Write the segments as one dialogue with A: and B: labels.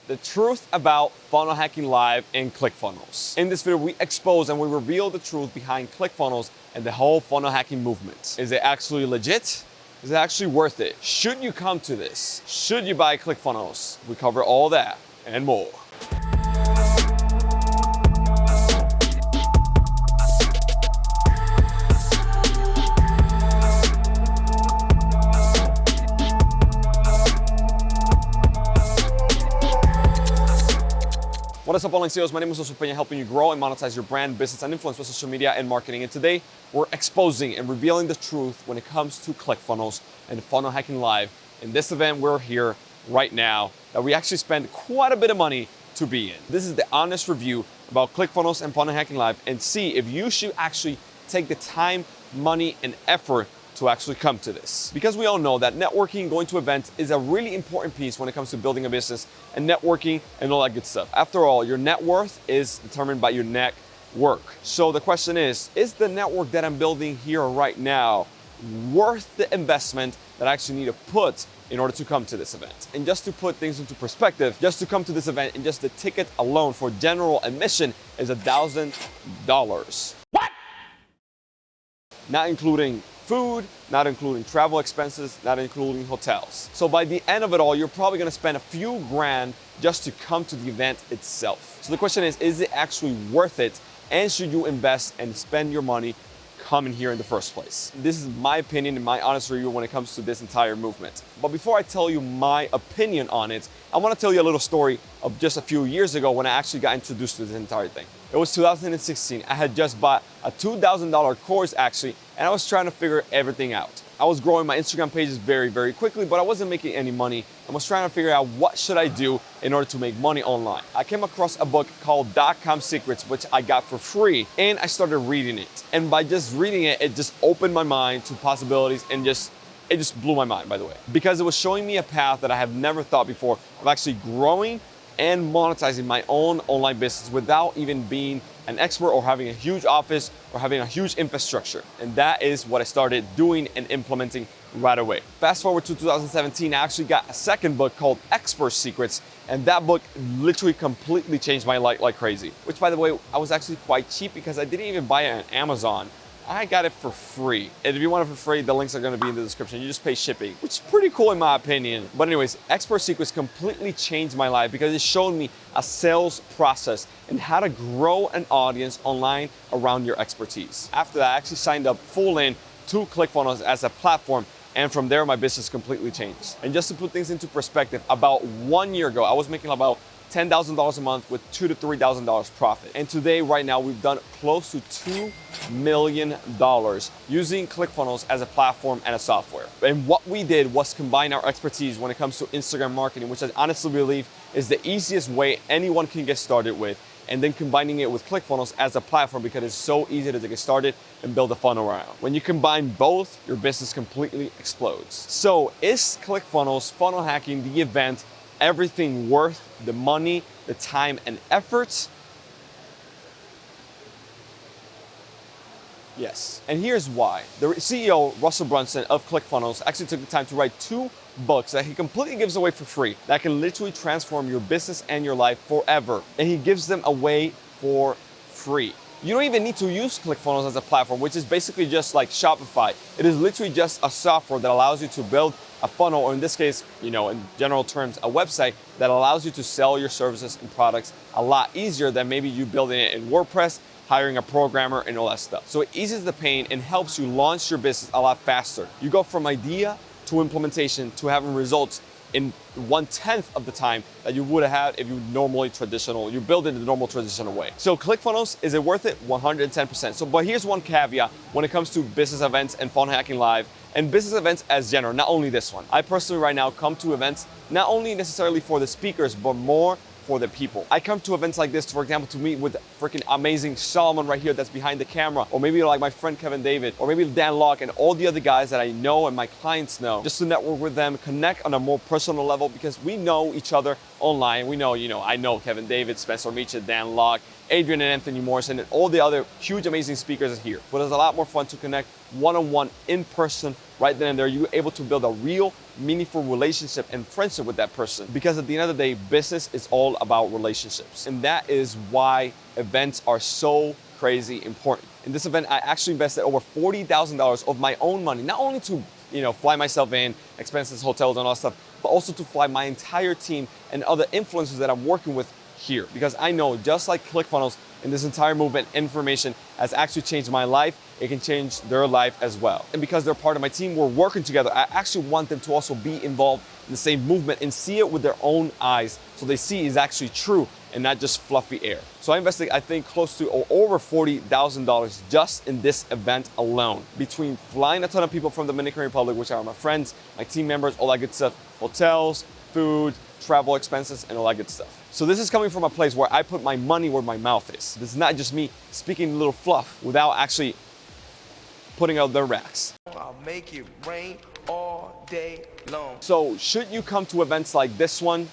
A: The truth about funnel hacking live and ClickFunnels. In this video, we expose and we reveal the truth behind ClickFunnels and the whole funnel hacking movement. Is it actually legit? Is it actually worth it? Should you come to this? Should you buy ClickFunnels? We cover all that and more. What is up, online CEOs? My name is Russell Pena, helping you grow and monetize your brand, business, and influence with social media and marketing. And today, we're exposing and revealing the truth when it comes to ClickFunnels and funnel hacking live. In this event, we're here right now that we actually spend quite a bit of money to be in. This is the honest review about ClickFunnels and funnel hacking live, and see if you should actually take the time, money, and effort to actually come to this. Because we all know that networking, going to events is a really important piece when it comes to building a business and networking and all that good stuff. After all, your net worth is determined by your network. So the question is the network that I'm building here right now worth the investment that I actually need to put in order to come to this event? And just to put things into perspective, just to come to this event and just the ticket alone for general admission is $1,000. What? Not including food, not including travel expenses, not including hotels. So by the end of it all, you're probably gonna spend a few grand just to come to the event itself. So the question is it actually worth it? And should you invest and spend your money coming here in the first place? This is my opinion and my honest review when it comes to this entire movement. But before I tell you my opinion on it, I wanna tell you a little story of just a few years ago when I actually got introduced to this entire thing. It was 2016. I had just bought a $2,000 course actually, and I was trying to figure everything out. I was growing my Instagram pages very, very quickly, but I wasn't making any money. I was trying to figure out what should I do in order to make money online. I came across a book called .com Secrets, which I got for free, and I started reading it. And by just reading it, it just opened my mind to possibilities, and it just blew my mind, by the way. Because it was showing me a path that I have never thought before of actually growing and monetizing my own online business without even being an expert or having a huge office or having a huge infrastructure. And that is what I started doing and implementing right away. Fast forward to 2017, I actually got a second book called Expert Secrets, and that book literally completely changed my life like crazy. Which, by the way, I was actually quite cheap because I didn't even buy it on Amazon. I got it for free. And if you want it for free, the links are gonna be in the description. You just pay shipping, which is pretty cool in my opinion. But anyways, Expert Secrets completely changed my life because it showed me a sales process and how to grow an audience online around your expertise. After that, I actually signed up full in to ClickFunnels as a platform, and from there, my business completely changed. And just to put things into perspective, about 1 year ago, I was making about $10,000 a month with $2,000 to $3,000 profit. And today, right now, we've done close to $2 million using ClickFunnels as a platform and a software. And what we did was combine our expertise when it comes to Instagram marketing, which I honestly believe is the easiest way anyone can get started with, and then combining it with ClickFunnels as a platform because it's so easy to get started and build a funnel around. When you combine both, your business completely explodes. So is ClickFunnels funnel hacking the event everything worth the money, the time, and efforts? Yes. And here's why. The CEO, Russell Brunson of ClickFunnels, actually took the time to write 2 books that he completely gives away for free that can literally transform your business and your life forever. And he gives them away for free. You don't even need to use ClickFunnels as a platform, which is basically just like Shopify. It is literally just a software that allows you to build a funnel, or in this case, in general terms, a website that allows you to sell your services and products a lot easier than maybe you building it in WordPress, hiring a programmer, and all that stuff. So it eases the pain and helps you launch your business a lot faster. You go from idea to implementation to having results in 1/10 of the time that you would have had if you build it in the normal traditional way. So ClickFunnels, is it worth it? 110%. But here's one caveat when it comes to business events and funnel hacking live and business events as general, not only this one. I personally right now come to events not only necessarily for the speakers, but more for the people. I come to events like this, for example, to meet with freaking amazing Solomon right here that's behind the camera, or maybe like my friend Kevin David, or maybe Dan Locke and all the other guys that I know and my clients know, just to network with them, connect on a more personal level, because we know each other online. We know, I know Kevin David, Spencer Micha, Dan Locke, Adrian and Anthony Morrison, and all the other huge, amazing speakers are here. But it's a lot more fun to connect one-on-one, in person, right then and there. You're able to build a real, meaningful relationship and friendship with that person. Because at the end of the day, business is all about relationships. And that is why events are so crazy important. In this event, I actually invested over $40,000 of my own money, not only to fly myself in, expenses, hotels, and all that stuff, but also to fly my entire team and other influencers that I'm working with here. Because I know, just like ClickFunnels and this entire movement, information has actually changed my life, it can change their life as well. And because they're part of my team, we're working together, I actually want them to also be involved in the same movement and see it with their own eyes, so they see it's actually true and not just fluffy air. So I invested, I think, close to over $40,000 just in this event alone, between flying a ton of people from the Dominican Republic, which are my friends, my team members, all that good stuff, hotels, food, travel expenses, and all that good stuff. So this is coming from a place where I put my money where my mouth is. This is not just me speaking a little fluff without actually putting out the racks.
B: I'll make it rain all day long.
A: So should you come to events like this one?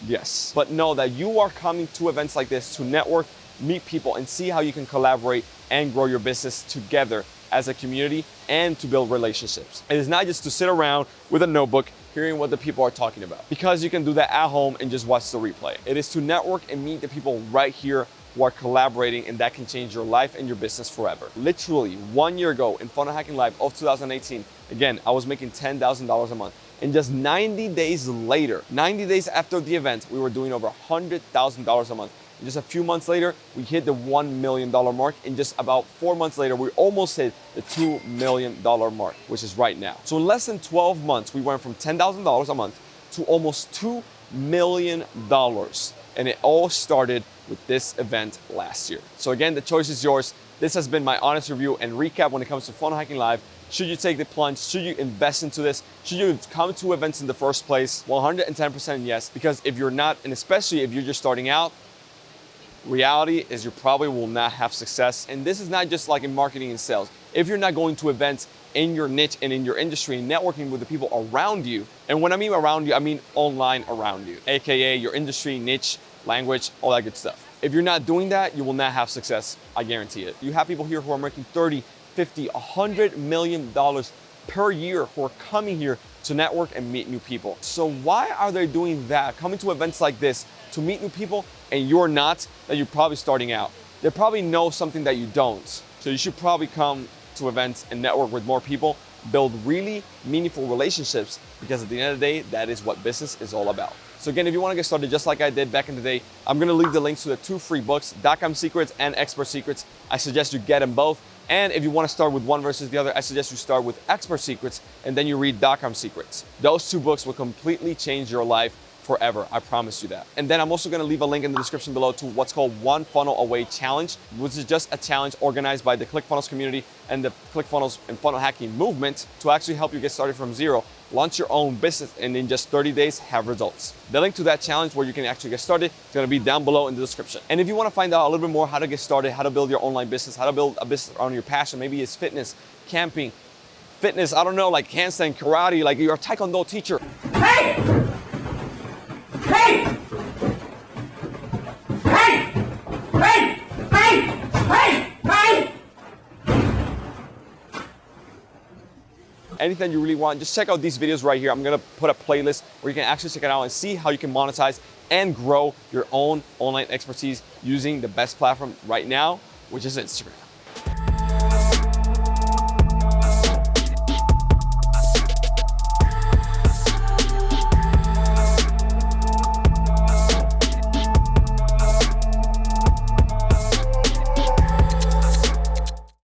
A: Yes. But know that you are coming to events like this to network, meet people, and see how you can collaborate and grow your business together as a community and to build relationships. It is not just to sit around with a notebook hearing what the people are talking about, because you can do that at home and just watch the replay. It is to network and meet the people right here who are collaborating, and that can change your life and your business forever. Literally 1 year ago in Funnel Hacking Live of 2018, again, I was making $10,000 a month. And just 90 days later, 90 days after the event, we were doing over $100,000 a month. And just a few months later, we hit the $1 million mark. And just about 4 months later, we almost hit the $2 million mark, which is right now. So in less than 12 months, we went from $10,000 a month to almost $2 million. And it all started with this event last year. So again, the choice is yours. This has been my honest review and recap when it comes to Funnel Hacking Live. Should you take the plunge? Should you invest into this? Should you come to events in the first place? 110% yes, because if you're not, and especially if you're just starting out, reality is you probably will not have success. And this is not just like in marketing and sales. If you're not going to events in your niche and in your industry and networking with the people around you, and when I mean around you, I mean online around you, AKA your industry, niche, language, all that good stuff. If you're not doing that, you will not have success. I guarantee it. You have people here who are making 30, 50, $100 million per year who are coming here to network and meet new people. So why are they doing that? Coming to events like this to meet new people, and you're not, that you're probably starting out. They probably know something that you don't. So you should probably come to events and network with more people, build really meaningful relationships, because at the end of the day, that is what business is all about. So again, if you want to get started just like I did back in the day, I'm going to leave the links to the 2 free books, .com Secrets and Expert Secrets. I suggest you get them both. And if you want to start with one versus the other, I suggest you start with Expert Secrets and then you read .com Secrets. Those 2 books will completely change your life forever. I promise you that. And then I'm also going to leave a link in the description below to what's called One Funnel Away Challenge, which is just a challenge organized by the ClickFunnels community and the ClickFunnels and funnel hacking movement to actually help you get started from zero, launch your own business, and in just 30 days have results. The link to that challenge where you can actually get started is going to be down below in the description. And if you want to find out a little bit more how to get started, how to build your online business, how to build a business around your passion, maybe it's fitness, camping, fitness, I don't know, like handstand, karate, like you're a taekwondo teacher.
C: Hey! Hey! Hey! Hey! Hey! Hey! Hey!
A: Anything you really want, just check out these videos right here. I'm gonna put a playlist where you can actually check it out and see how you can monetize and grow your own online expertise using the best platform right now, which is Instagram.